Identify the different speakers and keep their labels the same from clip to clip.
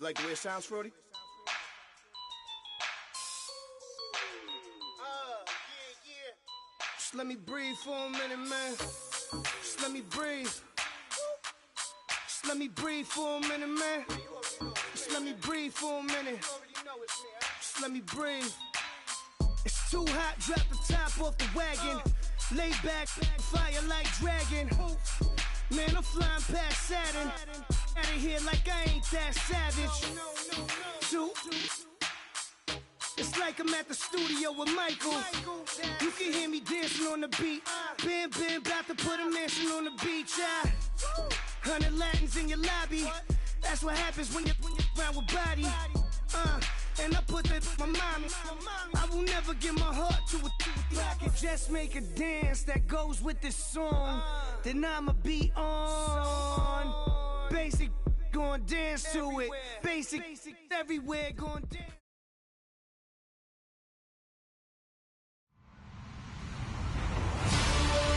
Speaker 1: like the way it sounds, Frody? Just let me breathe for a minute, man. Just let me breathe. Just let me breathe for a minute, man. Just let me breathe for a minute. Just let me breathe. It's too hot, drop the top off the wagon. Lay back, fire like dragon. Man, I'm flying past Saturn. Out of here like I ain't that savage. Two. It's like I'm at the studio with Michael. You can hear me dancing on the beat. Ben, about to put a mansion on the beach. 100 Latins in your lobby. That's what happens when you're around with body. And I put that in my mama. I will never give my heart to a I can just make a dance that goes with this song. Then I'ma be on. Basic, gon' dance to it. Basic, everywhere, gon' dance.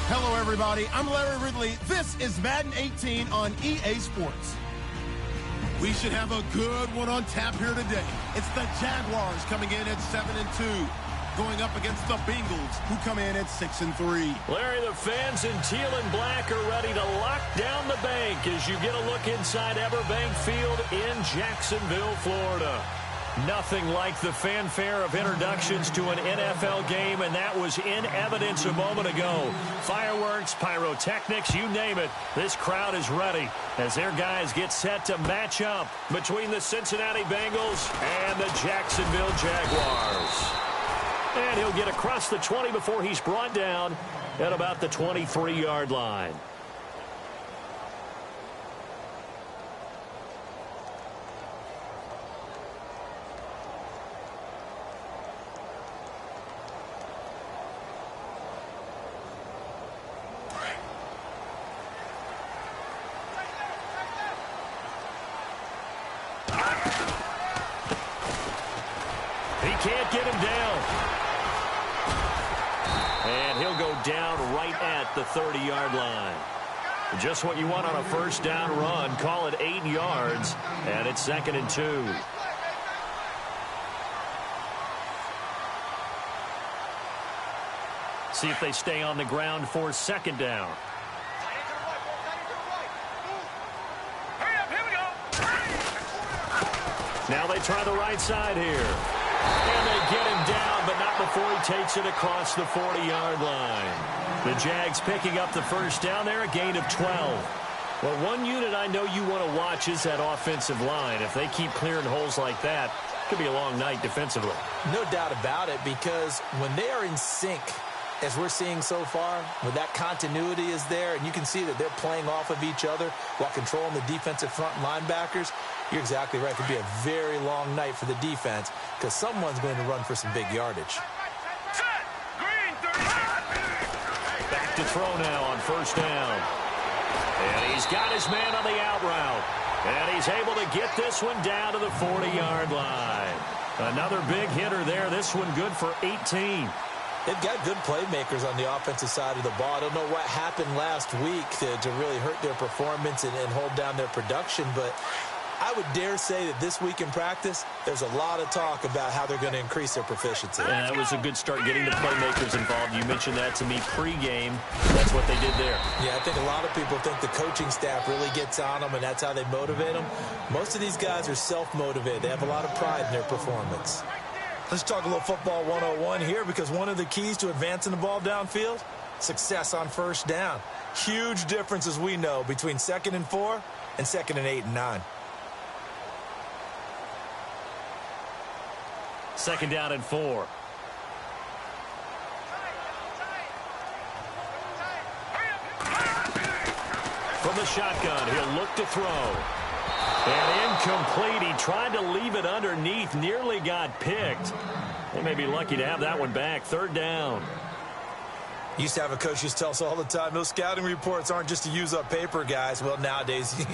Speaker 2: Hello, everybody. I'm Larry Ridley. This is Madden 18 on EA Sports. We should have a good one on tap here today. It's the Jaguars coming in at 7-2, going up against the Bengals, who come in at 6-3.
Speaker 3: Larry, the fans in teal and black are ready to lock down the bank as you get a look inside Everbank Field in Jacksonville, Florida. Nothing like the fanfare of introductions to an NFL game, and that was in evidence a moment ago. Fireworks, pyrotechnics, you name it. This crowd is ready as their guys get set to match up between the Cincinnati Bengals and the Jacksonville Jaguars. And he'll get across the 20 before he's brought down at about the 23-yard line. Can't get him down. And he'll go down right at the 30-yard line. Just what you want on a first down run. Call it 8 yards, and it's 2nd and 2. See if they stay on the ground for 2nd down. Now they try the right side here. And they get him down, but not before he takes it across the 40-yard line. The Jags picking up the first down there, a gain of 12. Well, one unit I know you want to watch is that offensive line. If they keep clearing holes like that, it could be a long night defensively.
Speaker 4: No doubt about it, because when they are in sync, as we're seeing so far, when that continuity is there, and you can see that they're playing off of each other while controlling the defensive front linebackers, you're exactly right. It could be a very long night for the defense because someone's going to run for some big yardage.
Speaker 3: Back to throw now on first down. And he's got his man on the out route. And he's able to get this one down to the 40-yard line. Another big hitter there. This one good for 18.
Speaker 4: They've got good playmakers on the offensive side of the ball. I don't know what happened last week to really hurt their performance and hold down their production, but I would dare say that this week in practice, there's a lot of talk about how they're going to increase their proficiency.
Speaker 3: Yeah, that was a good start getting the playmakers involved. You mentioned that to me pregame. That's what they did there.
Speaker 4: Yeah, I think a lot of people think the coaching staff really gets on them, and that's how they motivate them. Most of these guys are self-motivated. They have a lot of pride in their performance.
Speaker 5: Let's talk a little football 101 here, because one of the keys to advancing the ball downfield, success on first down. Huge difference, as we know, between 2nd and 4 and 2nd and 8 and 9.
Speaker 3: 2nd down and 4. From the shotgun, he'll look to throw. And incomplete. He tried to leave it underneath, nearly got picked. They may be lucky to have that one back. 3rd down.
Speaker 5: Used to have a coach used to tell us all the time, those scouting reports aren't just to use up paper, guys. Well, nowadays,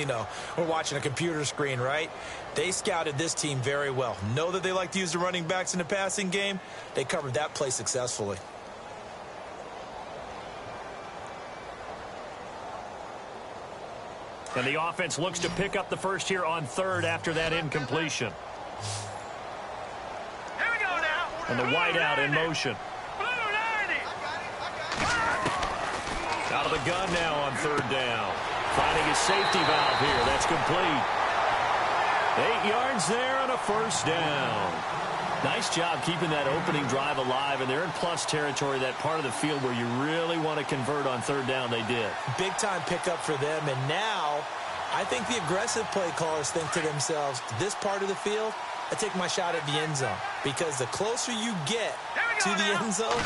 Speaker 5: we're watching a computer screen, right? They scouted this team very well. Know that they like to use the running backs in the passing game. They covered that play successfully.
Speaker 3: And the offense looks to pick up the first here on third after that incompletion.
Speaker 1: Here we go now.
Speaker 3: And the wideout in motion. Out of the gun now on third down. Finding his safety valve here. That's complete. 8 yards there and a first down. Nice job keeping that opening drive alive, and they're in plus territory, that part of the field where you really want to convert on third down. They did.
Speaker 4: Big-time pickup for them, and now I think the aggressive play callers think to themselves, this part of the field, I take my shot at the end zone, because the closer you get to the end zone,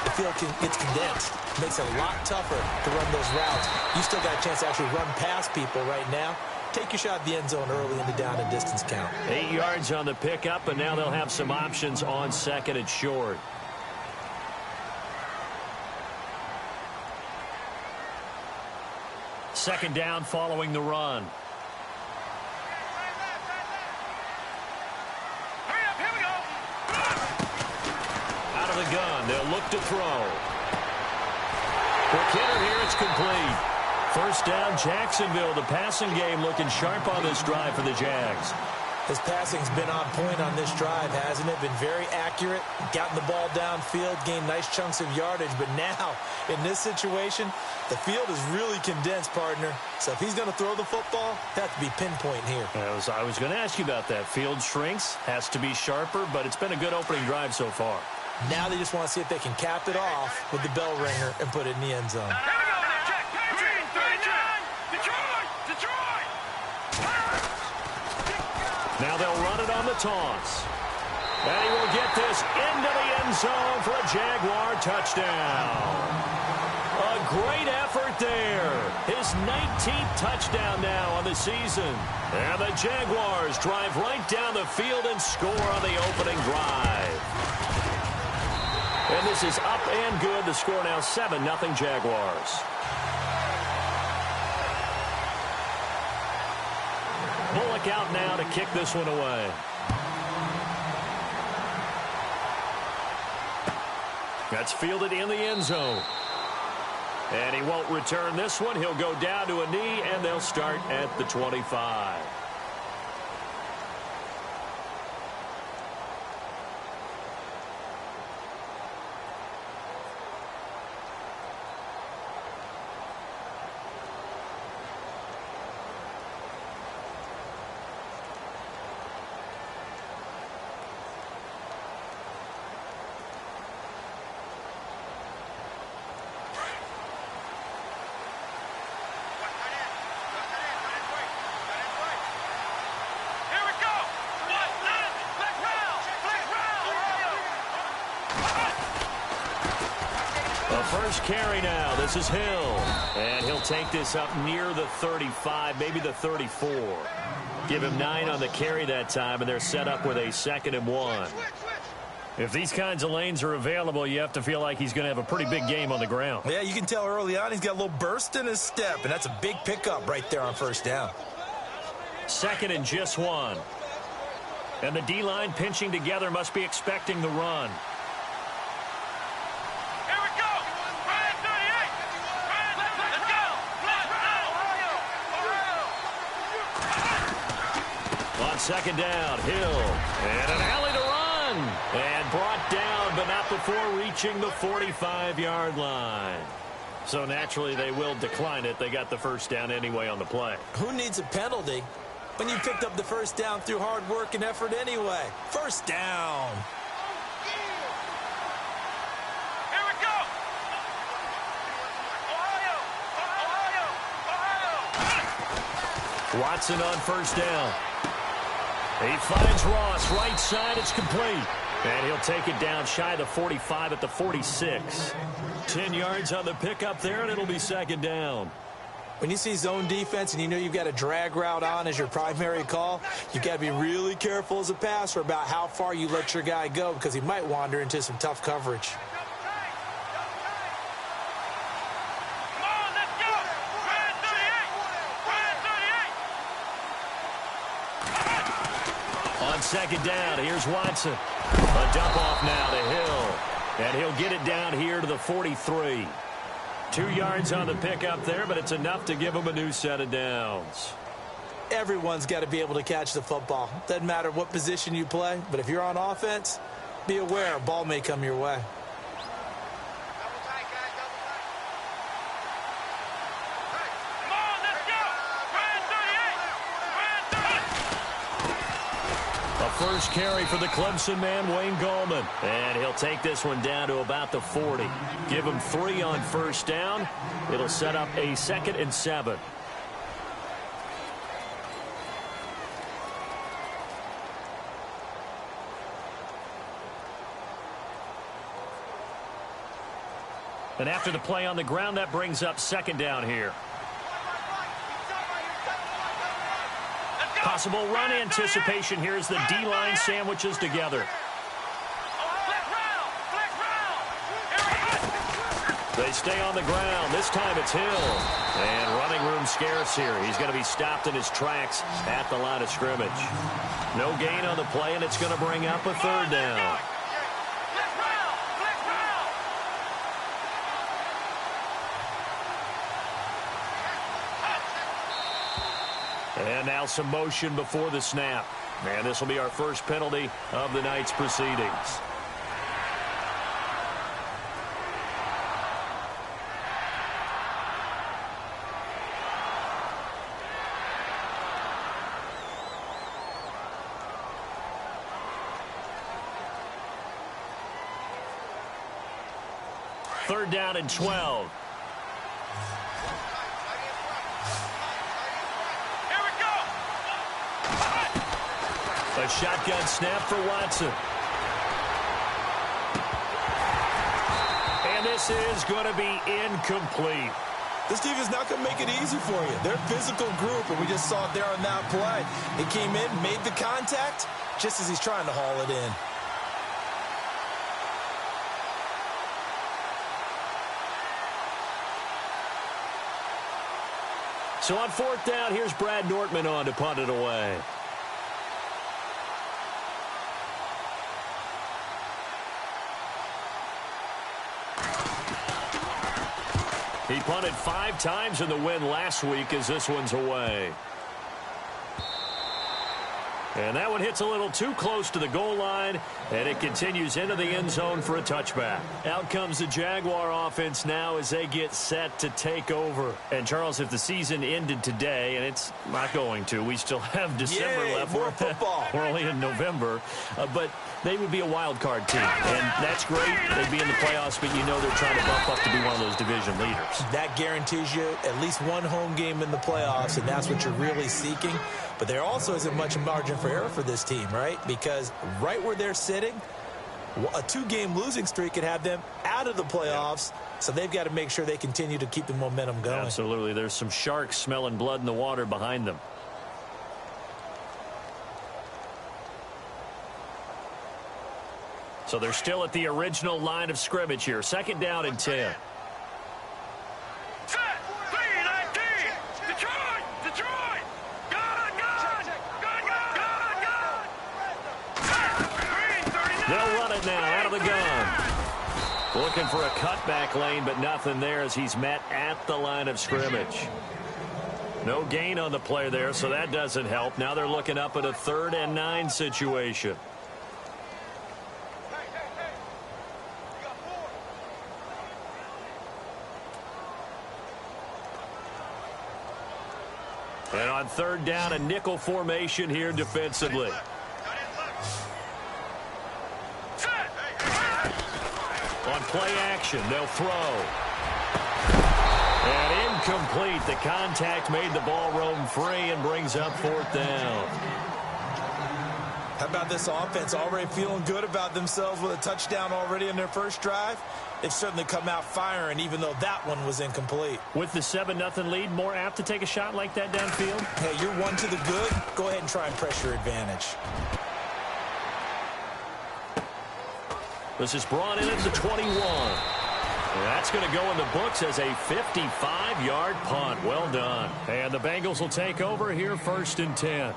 Speaker 4: the field gets condensed. It makes it a lot tougher to run those routes. You still got a chance to actually run past people right now. Take your shot at the end zone early in the down and distance count.
Speaker 3: 8 yards on the pickup, and now they'll have some options on second and short. Second down following the run.
Speaker 1: Hurry up, here we go.
Speaker 3: Out of the gun, they'll look to throw. Quick hitter here, it's complete. First down, Jacksonville. The passing game looking sharp on this drive for the Jags.
Speaker 4: His passing's been on point on this drive, hasn't it? Been very accurate, gotten the ball downfield, gained nice chunks of yardage. But now, in this situation, the field is really condensed, partner. So if he's going to throw the football, it has to be pinpoint here.
Speaker 3: I was going to ask you about that. Field shrinks, has to be sharper, but it's been a good opening drive so far.
Speaker 4: Now they just want to see if they can cap it off with the bell ringer and put it in the end zone.
Speaker 3: Now they'll run it on the toss. And he will get this into the end zone for a Jaguar touchdown. A great effort there. His 19th touchdown now on the season. And the Jaguars drive right down the field and score on the opening drive. And this is up and good. The score now 7-0 Jaguars. Bullock out now to kick this one away. That's fielded in the end zone. And he won't return this one. He'll go down to a knee, and they'll start at the 25. First carry now. This is Hill. And he'll take this up near the 35, maybe the 34. Give him 9 on the carry that time, and they're set up with a 2nd and 1. If these kinds of lanes are available, you have to feel like he's going to have a pretty big game on the ground.
Speaker 5: Yeah, you can tell early on he's got a little burst in his step, and that's a big pickup right there on first down.
Speaker 3: 2nd and just 1. And the D-line pinching together must be expecting the run. Second down, Hill, and an alley to run, and brought down, but not before reaching the 45-yard line. So naturally, they will decline it. They got the first down anyway on the play.
Speaker 4: Who needs a penalty when you picked up the first down through hard work and effort anyway? First down.
Speaker 1: Here we go. Ohio.
Speaker 3: Watson on first down. He finds Ross, right side, it's complete. And he'll take it down shy of the 45 at the 46. 10 yards on the pickup there, and it'll be second down.
Speaker 4: When you see zone defense and you know you've got a drag route on as your primary call, you've got to be really careful as a passer about how far you let your guy go, because he might wander into some tough coverage.
Speaker 3: Second down, here's Watson. A dump off now to Hill. And he'll get it down here to the 43. 2 yards on the pickup there, but it's enough to give them a new set of downs.
Speaker 4: Everyone's got to be able to catch the football. Doesn't matter what position you play, but if you're on offense, be aware a ball may come your way.
Speaker 3: First carry for the Clemson man, Wayne Gallman. And he'll take this one down to about the 40. Give him 3 on first down. It'll set up a 2nd and 7. And after the play on the ground, that brings up 2nd down here. Possible run anticipation here as the D-line sandwiches together. They stay on the ground. This time it's Hill. And running room scarce here. He's going to be stopped in his tracks at the line of scrimmage. No gain on the play, and it's going to bring up a 3rd down. And now some motion before the snap. And this will be our first penalty of the night's proceedings. Third down and 12. A shotgun snap for Watson. And this is going to be incomplete.
Speaker 5: This team is not going to make it easy for you. They're a physical group, and we just saw it there on that play. He came in, made the contact, just as he's trying to haul it in.
Speaker 3: So on 4th down, here's Brad Nortman on to punt it away. He punted 5 times in the win last week as this one's away. And that one hits a little too close to the goal line, and it continues into the end zone for a touchback. Out comes the Jaguar offense now as they get set to take over. And, Charles, if the season ended today, and it's not going to, we still have December left.
Speaker 5: More football.
Speaker 3: We're only in November. But they would be a wild card team, and that's great. They'd be in the playoffs, but you know they're trying to bump up to be one of those division leaders.
Speaker 4: That guarantees you at least one home game in the playoffs, and that's what you're really seeking. But there also isn't much margin for error for this team, right? Because right where they're sitting, a 2-game losing streak could have them out of the playoffs, so they've got to make sure they continue to keep the momentum going.
Speaker 3: Absolutely. There's some sharks smelling blood in the water behind them. So they're still at the original line of scrimmage here. 2nd down and 10. They'll run it now out of the gun. Looking for a cutback lane, but nothing there as he's met at the line of scrimmage. No gain on the play there, so that doesn't help. Now they're looking up at a 3rd and 9 situation. And on 3rd down, a nickel formation here defensively. On play action, they'll throw. And incomplete. The contact made the ball roam free and brings up 4th down.
Speaker 5: How about this offense already feeling good about themselves with a touchdown already in their first drive? They've certainly come out firing, even though that one was incomplete.
Speaker 3: With the 7-0 lead, more apt to take a shot like that downfield?
Speaker 5: Hey, you're one to the good. Go ahead and try and press your advantage.
Speaker 3: This is brought in at the 21. And that's going to go in the books as a 55-yard punt. Well done. And the Bengals will take over here 1st and 10.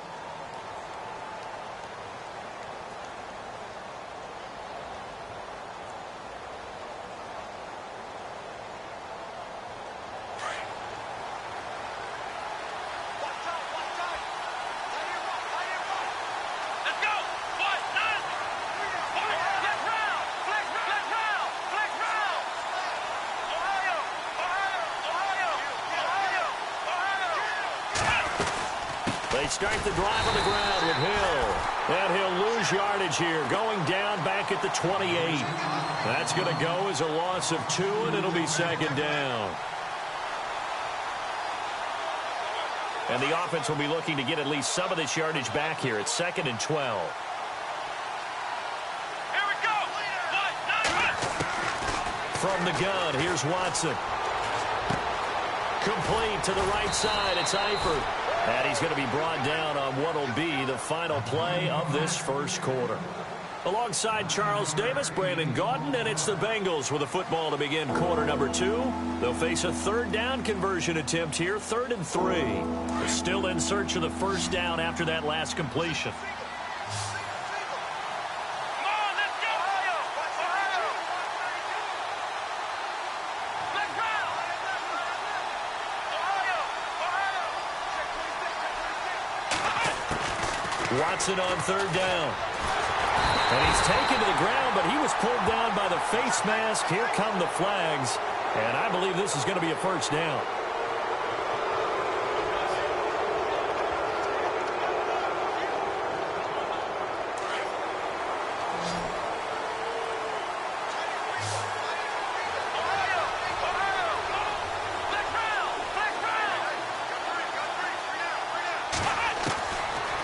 Speaker 3: They start the drive on the ground with Hill. And he'll lose yardage here, going down back at the 28. That's going to go as a loss of 2, and it'll be second down. And the offense will be looking to get at least some of this yardage back here. It's 2nd and 12.
Speaker 6: Here we go.
Speaker 3: From the gun, here's Watson. Complete to the right side. It's Eifert. And he's going to be brought down on what will be the final play of this first quarter. Alongside Charles Davis, Brandon Gaudin, and it's the Bengals with a football to begin quarter number 2. They'll face a third down conversion attempt here, 3rd and 3. They're still in search of the first down after that last completion. Watson on 3rd down. And he's taken to the ground, but he was pulled down by the face mask. Here come the flags. And I believe this is going to be a first down.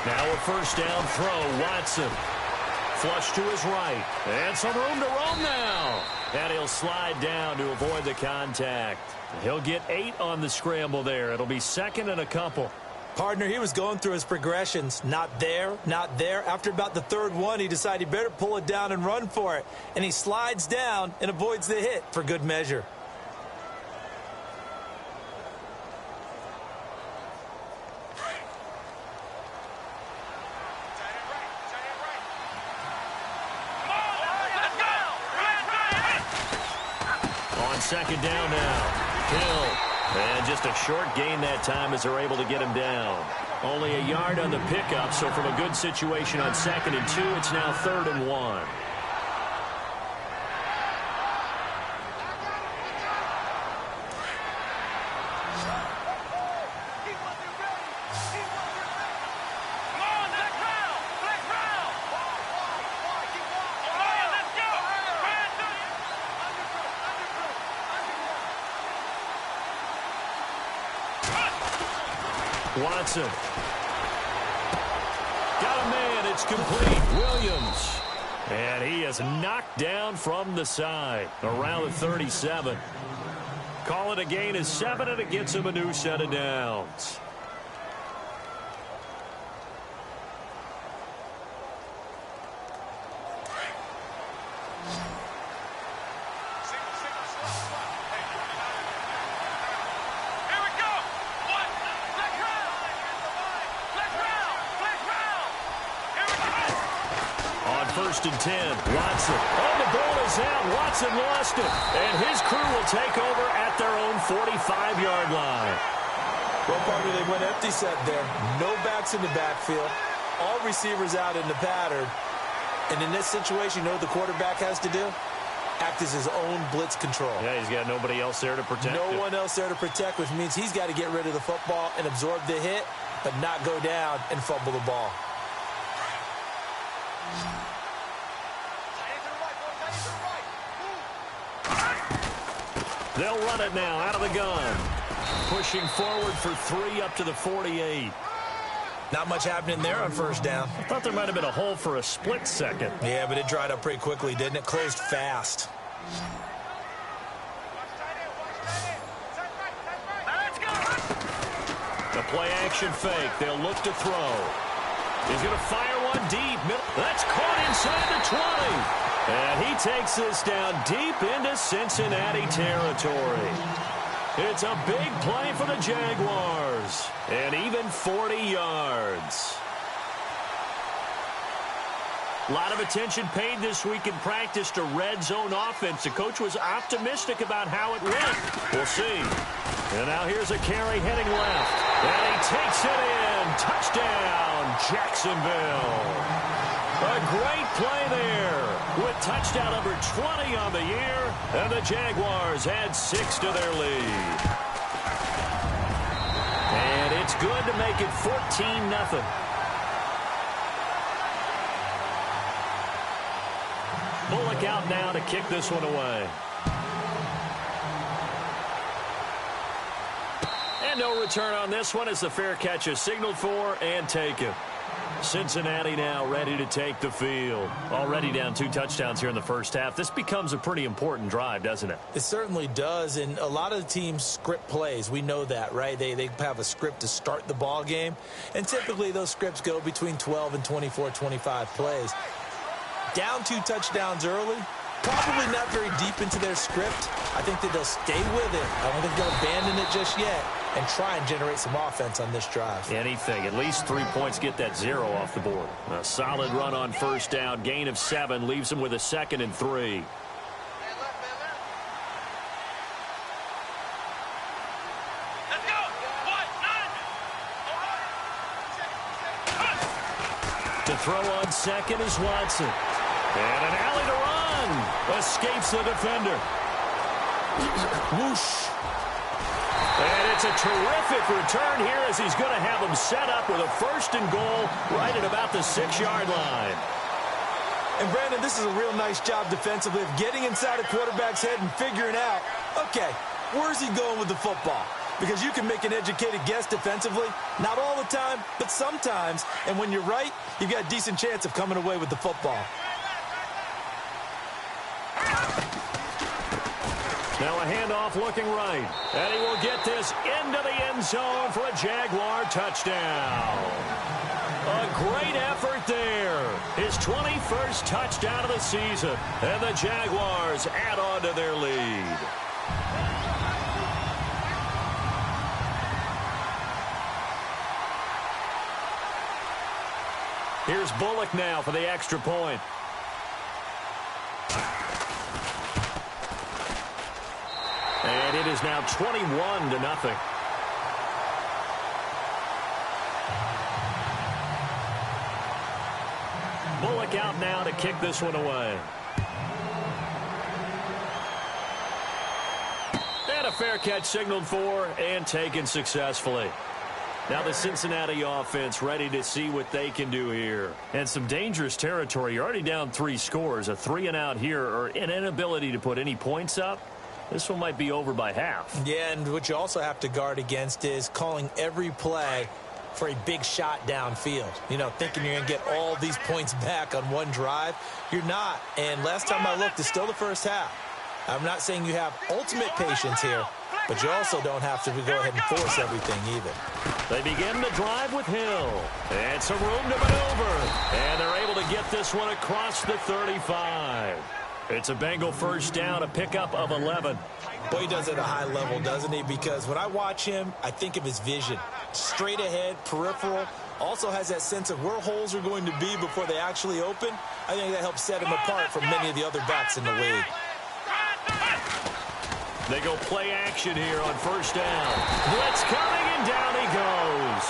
Speaker 3: Now a first down throw, Watson. Flush to his right. And some room to roam now. And he'll slide down to avoid the contact. He'll get 8 on the scramble there. It'll be 2nd and a couple.
Speaker 4: Partner, he was going through his progressions. Not there, not there. After about the 3rd one, he decided he better pull it down and run for it. And he slides down and avoids the hit for good measure.
Speaker 3: Second down now. Hill. And just a short gain that time as they're able to get him down. Only a yard on the pickup, so from a good situation on 2nd and 2, it's now 3rd and 1. Watson. Got a man. It's complete. Williams. And he is knocked down from the side around the 37. Call it a gain of 7, and it gets him a new set of downs. First and 10. Watson. Oh, the ball is out. Watson lost it. And his crew will take over at their own 45-yard line.
Speaker 4: Well, partner, they went empty set there. No backs in the backfield. All receivers out in the pattern. And in this situation, you know what the quarterback has to do? Act as his own blitz control.
Speaker 3: Yeah, he's got nobody else there to protect him.
Speaker 4: No one else there to protect, which means he's got to get rid of the football and absorb the hit, but not go down and fumble the ball.
Speaker 3: They'll run it now out of the gun. Pushing forward for 3 up to the 48.
Speaker 4: Not much happening there on first down.
Speaker 3: I thought there might have been a hole for a split second.
Speaker 4: Yeah, but it dried up pretty quickly, didn't it? Closed fast.
Speaker 3: The play action fake. They'll look to throw. He's going to fire one deep. That's caught inside the 20. And he takes this down deep into Cincinnati territory. It's a big play for the Jaguars. And even 40 yards. A lot of attention paid this week in practice to red zone offense. The coach was optimistic about how it went. We'll see. And now here's a carry heading left. And he takes it in. Touchdown, Jacksonville. A great play there with touchdown number 20 on the year. And the Jaguars add 6 to their lead. And it's good to make it 14-0. Bullock out now to kick this one away. And no return on this one as the fair catch is signaled for and taken. Cincinnati now ready to take the field. Already down 2 touchdowns here in the first half. This becomes a pretty important drive, doesn't it?
Speaker 4: It certainly does, and a lot of the teams script plays. We know that, right? They have a script to start the ball game, and typically those scripts go between 12 and 24, 25 plays. Down 2 touchdowns early, probably not very deep into their script. I think that they'll stay with it. I don't think they'll abandon it just yet and try and generate some offense on this drive.
Speaker 3: Anything. At least 3 points, get that 0 off the board. A solid run on first down. Gain of 7 leaves them with a 2nd and 3. To throw on 2nd is Watson. And an alley to run. Escapes the defender.
Speaker 4: Whoosh.
Speaker 3: And it's a terrific return here as he's going to have him set up with a 1st and goal right at about the 6-yard line.
Speaker 4: And, Brandon, this is a real nice job defensively of getting inside a quarterback's head and figuring out, okay, where's he going with the football? Because you can make an educated guess defensively, not all the time, but sometimes. And when you're right, you've got a decent chance of coming away with the football.
Speaker 3: Now a handoff looking right. And he will get this into the end zone for a Jaguar touchdown. A great effort there. His 21st touchdown of the season. And the Jaguars add on to their lead. Here's Bullock now for the extra point. And it is now 21-0. Bullock out now to kick this one away. And a fair catch signaled for and taken successfully. Now the Cincinnati offense ready to see what they can do here. And some dangerous territory. You're already down 3 scores. A 3-and-out here or an inability to put any points up. This one might be over by half.
Speaker 4: Yeah, and what you also have to guard against is calling every play for a big shot downfield. You know, thinking you're going to get all these points back on one drive. You're not. And last time I looked, it's still the first half. I'm not saying you have ultimate patience here, but you also don't have to go ahead and force everything either.
Speaker 3: They begin the drive with Hill. And some room to maneuver. And they're able to get this one across the 35. It's a Bengal first down, a pickup of 11.
Speaker 4: Boy, he does it at a high level, doesn't he? Because when I watch him, I think of his vision. Straight ahead, peripheral. Also has that sense of where holes are going to be before they actually open. I think that helps set him apart from many of the other backs in the league.
Speaker 3: They go play action here on first down. Blitz coming, and down he goes.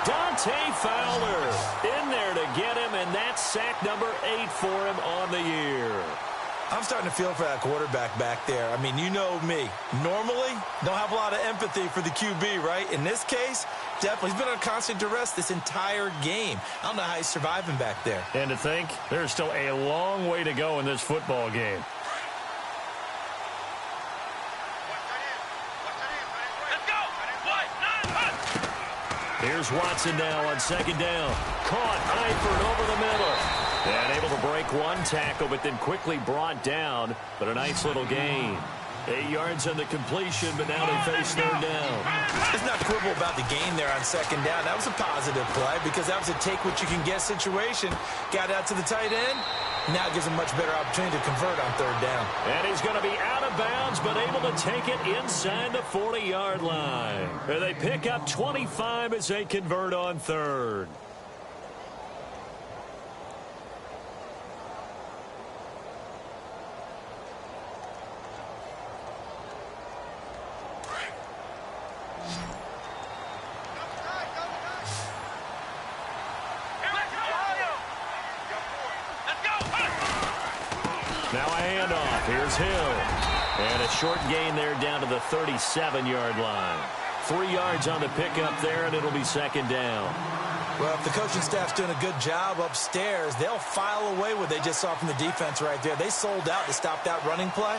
Speaker 3: Dante Fowler in there to get him, and that's sack number 8 for him on the year.
Speaker 4: I'm starting to feel for that quarterback back there. I mean, you know me. Normally, don't have a lot of empathy for the QB, right? In this case, definitely. He's been under constant duress this entire game. I don't know how he's surviving back there.
Speaker 3: And to think, there's still a long way to go in this football game. Here's Watson now on second down. Caught Eifert over the middle. And able to break one tackle, but then quickly brought down. But a nice little gain. 8 yards on the completion, but now they face third down.
Speaker 4: Let's not quibble about the gain there on second down. That was a positive play because that was a take-what-you-can-get situation. Got out to the tight end. Now it gives him a much better opportunity to convert on third down.
Speaker 3: And he's going to be out of bounds, but able to take it inside the 40-yard line. And they pick up 25 as they convert on third. Now a handoff. Here's Hill. And a short gain there down to the 37-yard line. 3 yards on the pickup there, and it'll be second down.
Speaker 4: Well, if the coaching staff's doing a good job upstairs, they'll file away what they just saw from the defense right there. They sold out to stop that running play.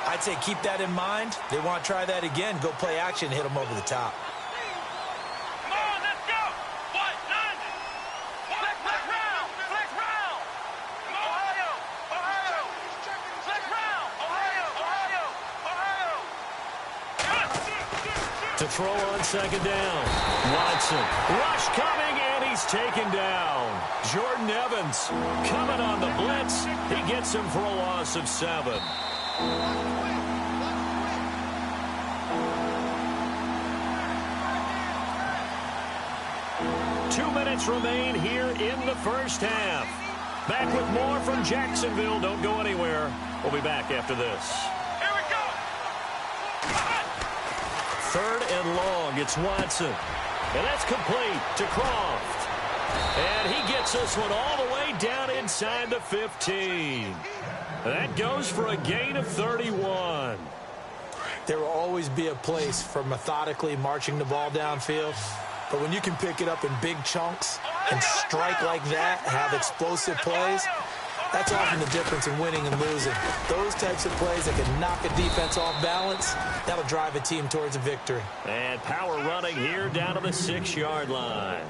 Speaker 4: I'd say keep that in mind. They want to try that again, go play action, hit them over the top.
Speaker 3: To throw on second down. Watson. Rush coming, and he's taken down. Jordan Evans coming on the blitz. He gets him for a loss of 7. 2 minutes remain here in the first half. Back with more from Jacksonville. Don't go anywhere. We'll be back after this. Third and long. It's Watson. And that's complete to Croft. And he gets this one all the way down inside the 15. That goes for a gain of 31.
Speaker 4: There will always be a place for methodically marching the ball downfield. But when you can pick it up in big chunks and strike like that, have explosive plays, that's often the difference in winning and losing. Those types of plays that can knock a defense off balance, that'll drive a team towards a victory.
Speaker 3: And power running here down to the 6-yard line.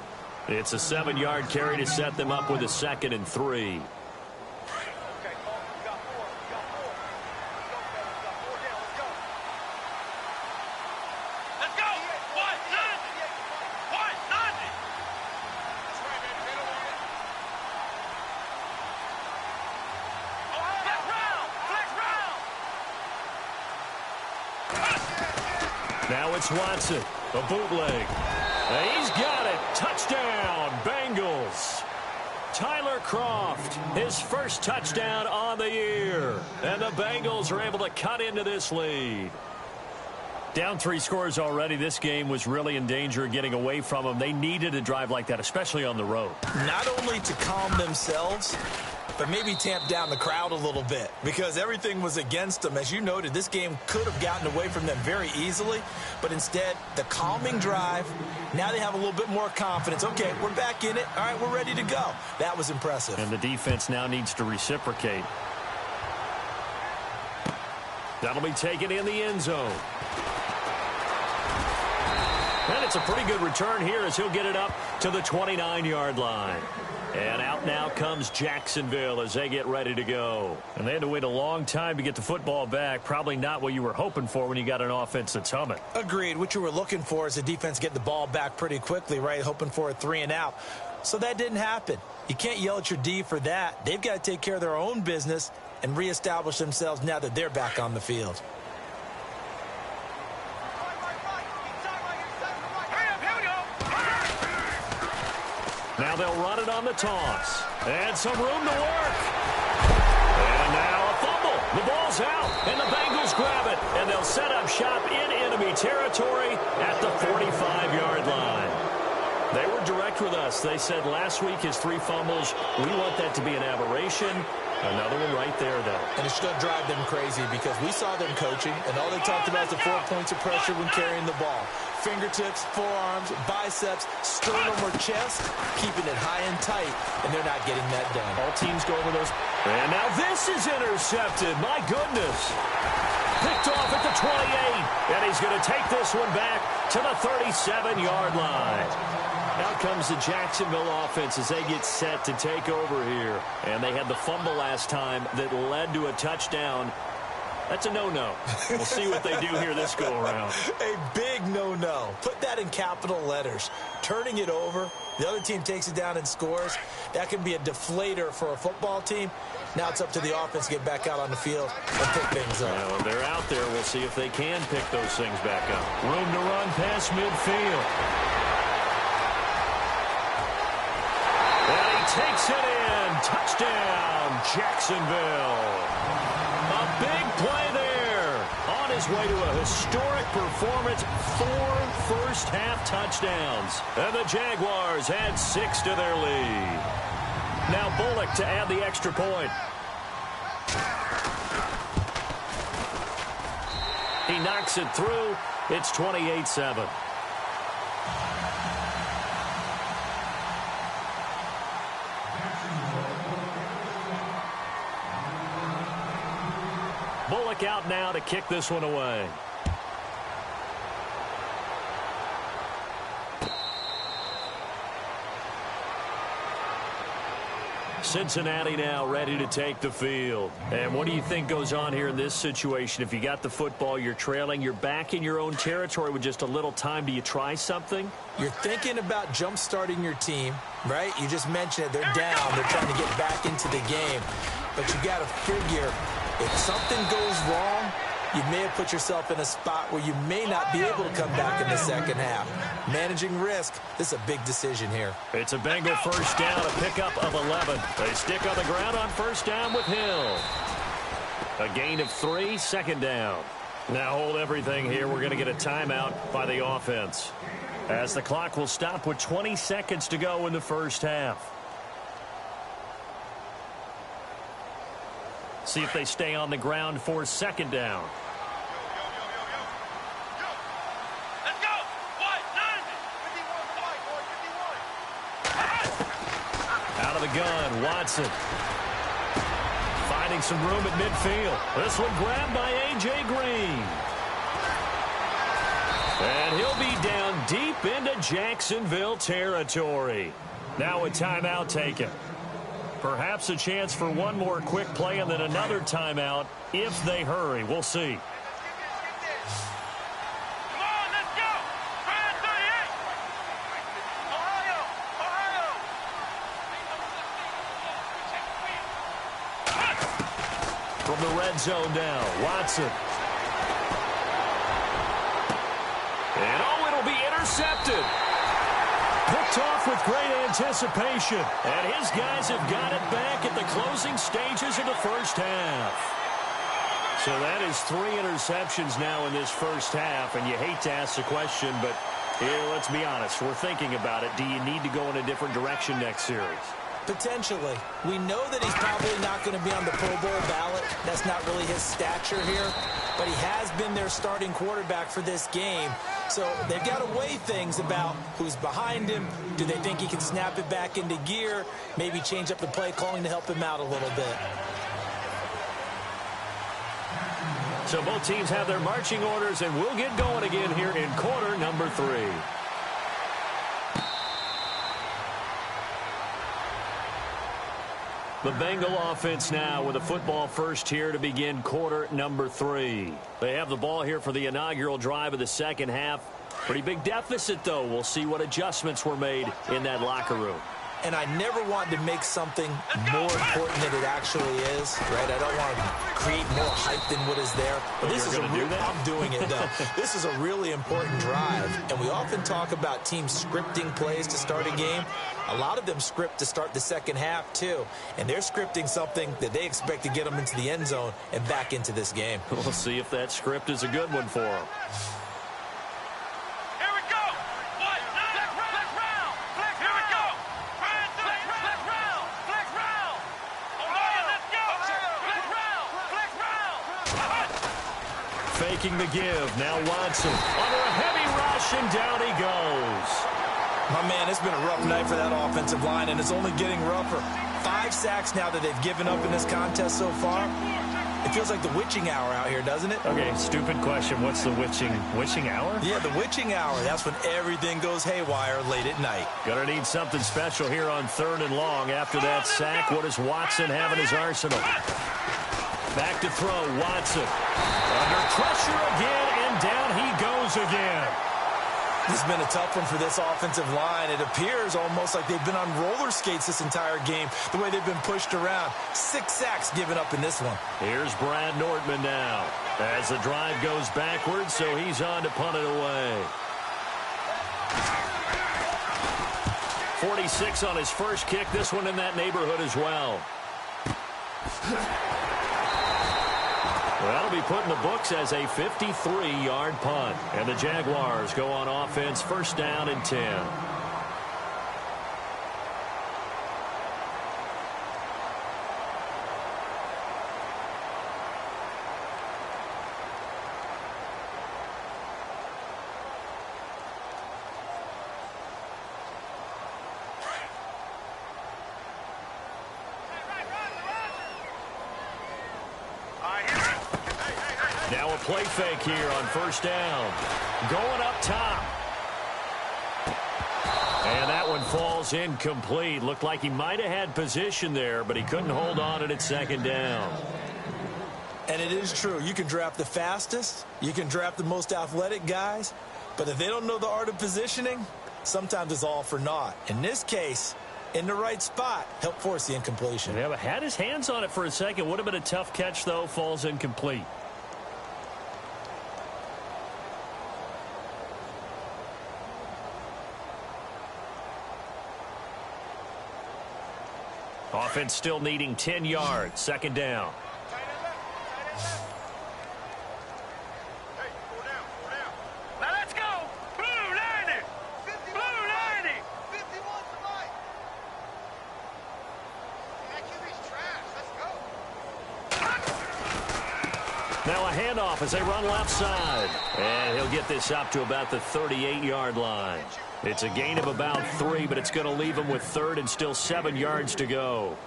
Speaker 3: It's a 7-yard carry to set them up with a 2nd and 3. Now it's Watson, a bootleg. He's got it. Touchdown, Bengals. Tyler Croft, his first touchdown on the year. And the Bengals are able to cut into this lead. Down 3 scores already. This game was really in danger of getting away from them. They needed a drive like that, especially on the road.
Speaker 4: Not only to calm themselves, but maybe tamp down the crowd a little bit because everything was against them. As you noted, this game could have gotten away from them very easily, but instead, the calming drive, now they have a little bit more confidence. Okay, we're back in it. All right, we're ready to go. That was impressive.
Speaker 3: And the defense now needs to reciprocate. That'll be taken in the end zone. And it's a pretty good return here as he'll get it up to the 29-yard line. And out now comes Jacksonville as they get ready to go. And they had to wait a long time to get the football back. Probably not what you were hoping for when you got an offense that's humming.
Speaker 4: Agreed. What you were looking for is the defense get the ball back pretty quickly, right? Hoping for a 3 and out. So that didn't happen. You can't yell at your D for that. They've got to take care of their own business and reestablish themselves now that they're back on the field.
Speaker 3: Now they'll run it on the toss. And some room to work. And now a fumble. The ball's out. And the Bengals grab it. And they'll set up shop in enemy territory at the 45-yard line. They were direct with us. They said last week his 3 fumbles, we want that to be an aberration. Another one right there, though.
Speaker 4: And it's going to drive them crazy because we saw them coaching, and all they talked about is the 4 points of pressure when carrying the ball. Fingertips, forearms, biceps, sternum or chest, keeping it high and tight, and they're not getting that done.
Speaker 3: All teams go over those. And now this is intercepted. My goodness. Picked off at the 28, and he's going to take this one back to the 37-yard line. Out comes the Jacksonville offense as they get set to take over here. And they had the fumble last time that led to a touchdown. That's a no-no. We'll see what they do here this go-around.
Speaker 4: A big no-no. Put that in capital letters. Turning it over, the other team takes it down and scores. That can be a deflator for a football team. Now it's up to the offense to get back out on the field and pick things up.
Speaker 3: Well, when they're out there, we'll see if they can pick those things back up. Room to run past midfield. Takes it in. Touchdown, Jacksonville. A big play there. On his way to a historic performance, 4 first-half touchdowns. And the Jaguars add 6 to their lead. Now Bullock to add the extra point. He knocks it through, It's 28-7. Bullock out now to kick this one away. Cincinnati now ready to take the field. And what do you think goes on here in this situation? If you got the football, you're trailing, you're back in your own territory with just a little time. Do you try something?
Speaker 4: You're thinking about jump-starting your team, right? You just mentioned it. They're down. They're trying to get back into the game. But you got to figure, if something goes wrong, you may have put yourself in a spot where you may not be able to come back in the second half. Managing risk, this is a big decision here.
Speaker 3: It's a Bengal first down, a pickup of 11. They stick on the ground on first down with Hill. A gain of 3, second down. Now hold everything here. We're going to get a timeout by the offense, as the clock will stop with 20 seconds to go in the first half. See if they stay on the ground for second down. Out of the gun, Watson. Finding some room at midfield. This one grabbed by A.J. Green. And he'll be down deep into Jacksonville territory. Now a timeout taken. Perhaps a chance for one more quick play and then another timeout if they hurry. We'll see. From the red zone now, Watson. And oh, it'll be intercepted. Picked off with great anticipation. And his guys have got it back at the closing stages of the first half. So that is 3 interceptions now in this first half. And you hate to ask the question, but here, let's be honest. We're thinking about it. Do you need to go in a different direction next series?
Speaker 4: Potentially. We know that he's probably not going to be on the Pro Bowl ballot. That's not really his stature here. But he has been their starting quarterback for this game. So they've got to weigh things about who's behind him. Do they think he can snap it back into gear? Maybe change up the play calling to help him out a little bit.
Speaker 3: So both teams have their marching orders, and we'll get going again here in quarter number 3. The Bengal offense now with a football first here to begin quarter number 3. They have the ball here for the inaugural drive of the second half. Pretty big deficit, though. We'll see what adjustments were made in that locker room.
Speaker 4: And I never want to make something more important than it actually is, right? I don't want to create more hype than what is there. But this is I'm doing it, though. This is a really important drive. And we often talk about teams scripting plays to start a game. A lot of them script to start the second half, too. And they're scripting something that they expect to get them into the end zone and back into this game.
Speaker 3: We'll see if that script is a good one for them. Faking the give. Now Watson under a heavy rush, and down he goes.
Speaker 4: My man, it's been a rough night for that offensive line, and it's only getting rougher. 5 sacks now that they've given up in this contest so far. It feels like the witching hour out here, doesn't it?
Speaker 3: Okay, stupid question. What's the witching hour?
Speaker 4: Yeah, the witching hour. That's when everything goes haywire late at night.
Speaker 3: Gonna need something special here on 3rd and long. After that sack, what does Watson have in his arsenal? Back to throw, Watson. Under pressure again, and down he goes again.
Speaker 4: This has been a tough one for this offensive line. It appears almost like they've been on roller skates this entire game, the way they've been pushed around. 6 sacks given up in this one.
Speaker 3: Here's Brad Nortman now, as the drive goes backwards, so he's on to punt it away. 46 on his first kick, this one in that neighborhood as well. Well, that'll be put in the books as a 53-yard punt. And the Jaguars go on offense, first down and 10. a play fake here on first down. Going up top. And that one falls incomplete. Looked like he might have had position there, but he couldn't hold on to it at second down.
Speaker 5: And it is true. You can draft the fastest. You can draft the most athletic guys. But if they don't know the art of positioning, sometimes it's all for naught. In this case, in the right spot, helped force the incompletion.
Speaker 3: Yeah, but had his hands on it for a second. Would have been a tough catch, though. Falls incomplete. Offense still needing 10 yards. Second down.
Speaker 1: Now let's go. Blue 90. Blue 90. 51 tonight. That QB's trash. Let's go.
Speaker 3: Now a handoff as they run left side. And he'll get this up to about the 38-yard line. It's a gain of about 3, but it's going to leave him with third and still 7 yards to go.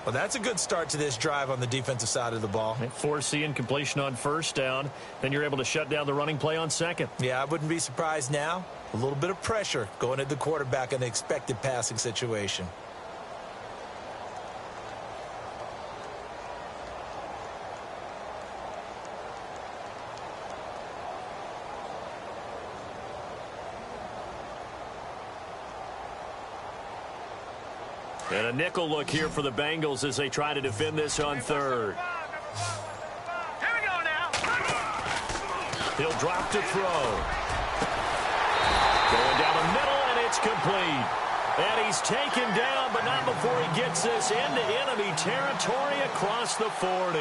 Speaker 5: Well, that's a good start to this drive on the defensive side of the ball.
Speaker 3: They force the incompletion on first down. Then you're able to shut down the running play on second.
Speaker 5: Yeah, I wouldn't be surprised now. A little bit of pressure going at the quarterback in the expected passing situation.
Speaker 3: And a nickel look here for the Bengals as they try to defend this on third.
Speaker 1: Here we go now.
Speaker 3: He'll drop to throw. Going down the middle, and it's complete. And he's taken down, but not before he gets this into enemy territory across the 40.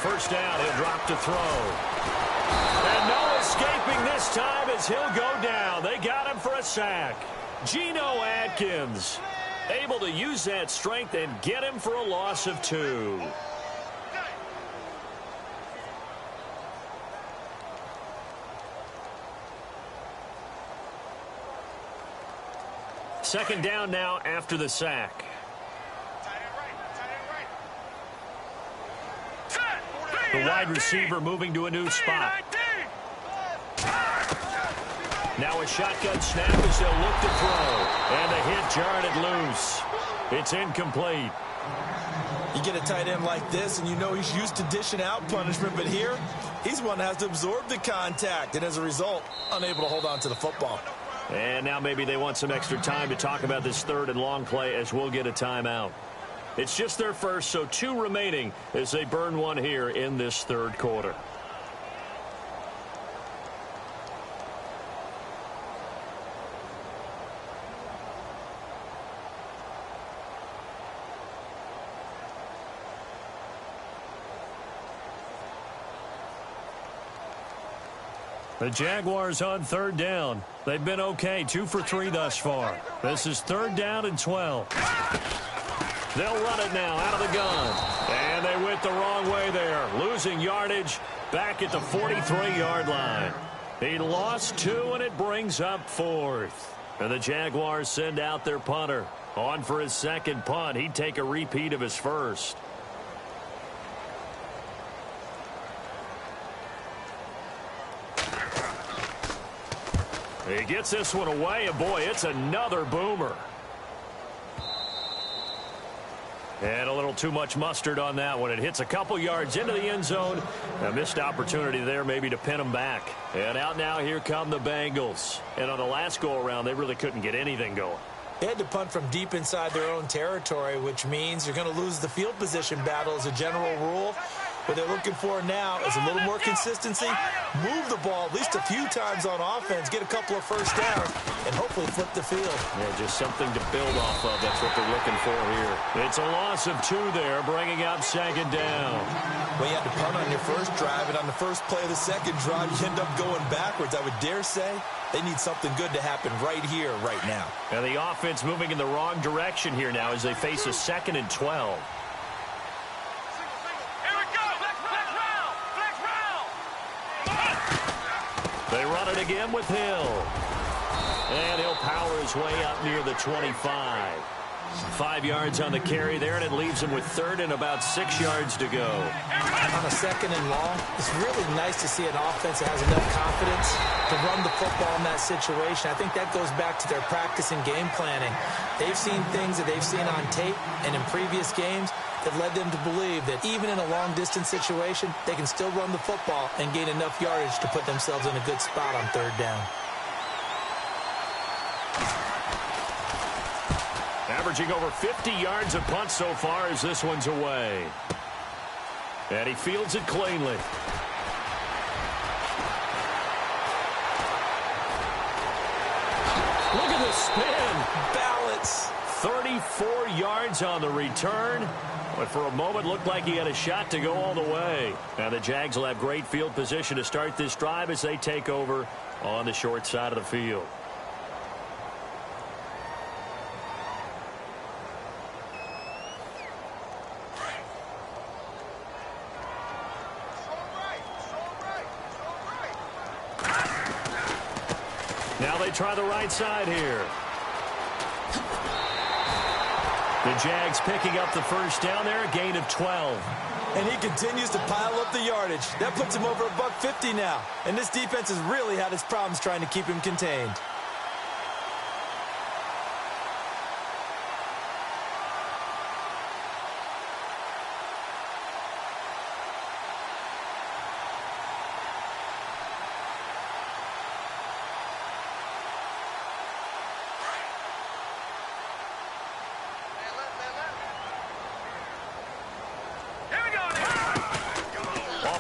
Speaker 3: First down, he'll drop to throw. And no escaping this time as he'll go down. They got him for a sack. Geno Atkins able to use that strength and get him for a loss of 2. Second down now after the sack. The wide receiver moving to a new spot. Now a shotgun snap as they'll look to throw. And the hit jarred it loose. It's incomplete.
Speaker 5: You get a tight end like this, and you know he's used to dishing out punishment, but here, he's one that has to absorb the contact, and as a result, unable to hold on to the football.
Speaker 3: And now maybe they want some extra time to talk about this third and long play as we'll get a timeout. It's just their first, so 2 remaining as they burn one here in this third quarter. The Jaguars on third down. They've been okay, 2 for 3 thus far. This is third down and 12. They'll run it now out of the gun. And they went the wrong way there. Losing yardage back at the 43-yard line. He lost 2, and it brings up 4th. And the Jaguars send out their punter. On for his second punt. He'd take a repeat of his first. He gets this one away, and boy, it's another boomer. And a little too much mustard on that one. It hits a couple yards into the end zone. A missed opportunity there maybe to pin him back. And out now, here come the Bengals. And on the last go-around, they really couldn't get anything going.
Speaker 5: They had to punt from deep inside their own territory, which means you're going to lose the field position battle as a general rule. What they're looking for now is a little more consistency, move the ball at least a few times on offense, get a couple of first downs, and hopefully flip the field.
Speaker 3: Yeah, just something to build off of. That's what they're looking for here. It's a loss of 2 there, bringing up second down.
Speaker 5: Well, you had to punt on your first drive, and on the first play of the second drive, you end up going backwards. I would dare say they need something good to happen right here, right now.
Speaker 3: And the offense moving in the wrong direction here now as they face a 2nd and 12. They run it again with Hill. And he'll power his way up near the 25. 5 yards on the carry there, and it leaves him with 3rd and about 6 yards to go.
Speaker 4: On a 2nd and long, it's really nice to see an offense that has enough confidence to run the football in that situation. I think that goes back to their practice and game planning. They've seen things that they've seen on tape and in previous games that led them to believe that even in a long-distance situation, they can still run the football and gain enough yardage to put themselves in a good spot on 3rd down.
Speaker 3: Averaging over 50 yards a punt so far as this one's away. And he fields it cleanly. Look at the spin.
Speaker 5: Balance.
Speaker 3: 34 yards on the return. But for a moment, looked like he had a shot to go all the way. Now the Jags will have great field position to start this drive as they take over on the short side of the field. Now they try the right side here. The Jags picking up the first down there, a gain of 12.
Speaker 5: And he continues to pile up the yardage. That puts him over $150 now. And this defense has really had its problems trying to keep him contained.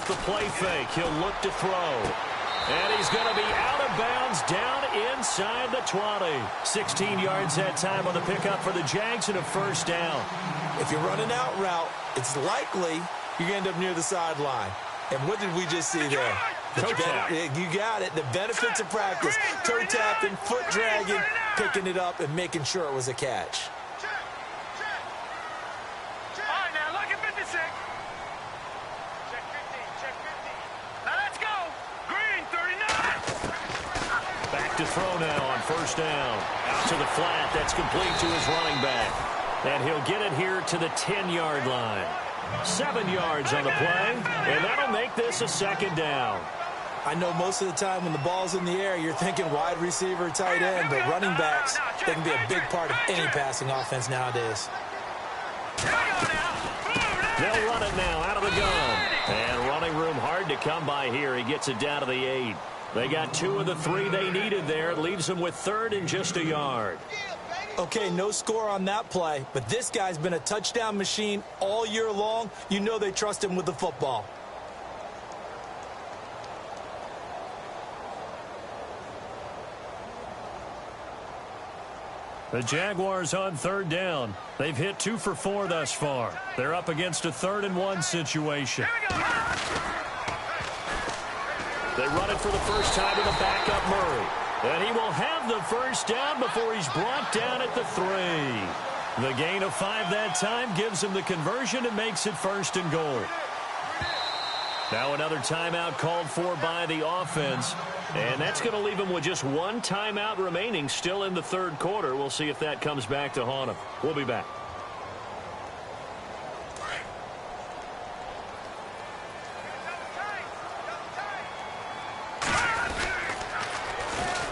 Speaker 3: The play fake. He'll look to throw. And he's going to be out of bounds down inside the 20. 16 yards that time on the pickup for the Jags and a first down.
Speaker 5: If you're running out route, it's likely you're going to end up near the sideline. And what did we just see there?
Speaker 3: Toe tap.
Speaker 5: You got it. The benefits of practice. Toe tapping, foot dragging, picking it up, and making sure it was a catch.
Speaker 3: To throw now on first down. Out to the flat. That's complete to his running back. And he'll get it here to the 10-yard line. 7 yards on the play. And that'll make this a second down.
Speaker 5: I know most of the time when the ball's in the air, you're thinking wide receiver, tight end, but running backs, they can be a big part of any passing offense nowadays.
Speaker 3: They'll run it now out of the gun. And running room hard to come by here. He gets it down to the 8. They got 2 of the 3 they needed there. It leaves them with 3rd and just a yard.
Speaker 5: Okay, no score on that play, but this guy's been a touchdown machine all year long. You know they trust him with the football.
Speaker 3: The Jaguars on 3rd down. They've hit 2 for 4 thus far. They're up against a 3rd and 1 situation. They run it for the first time to the backup Murray. And he will have the first down before he's brought down at the 3. The gain of 5 that time gives him the conversion and makes it 1st and goal. Now another timeout called for by the offense. And that's going to leave him with just 1 timeout remaining still in the 3rd quarter. We'll see if that comes back to haunt him. We'll be back.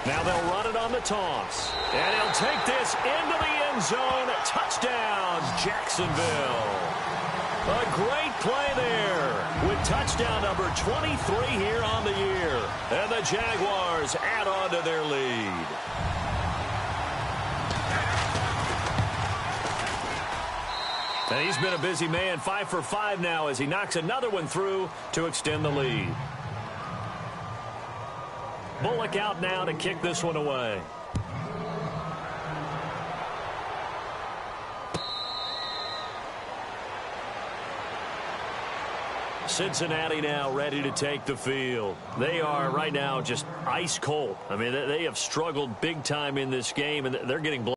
Speaker 3: Now they'll run it on the toss. And he'll take this into the end zone. Touchdown, Jacksonville. A great play there with touchdown number 23 here on the year. And the Jaguars add on to their lead. And he's been a busy man, 5 for 5 now as he knocks another one through to extend the lead. Bullock out now to kick this one away. Cincinnati now ready to take the field. They are right now just ice cold. I mean, they have struggled big time in this game, and they're getting blown.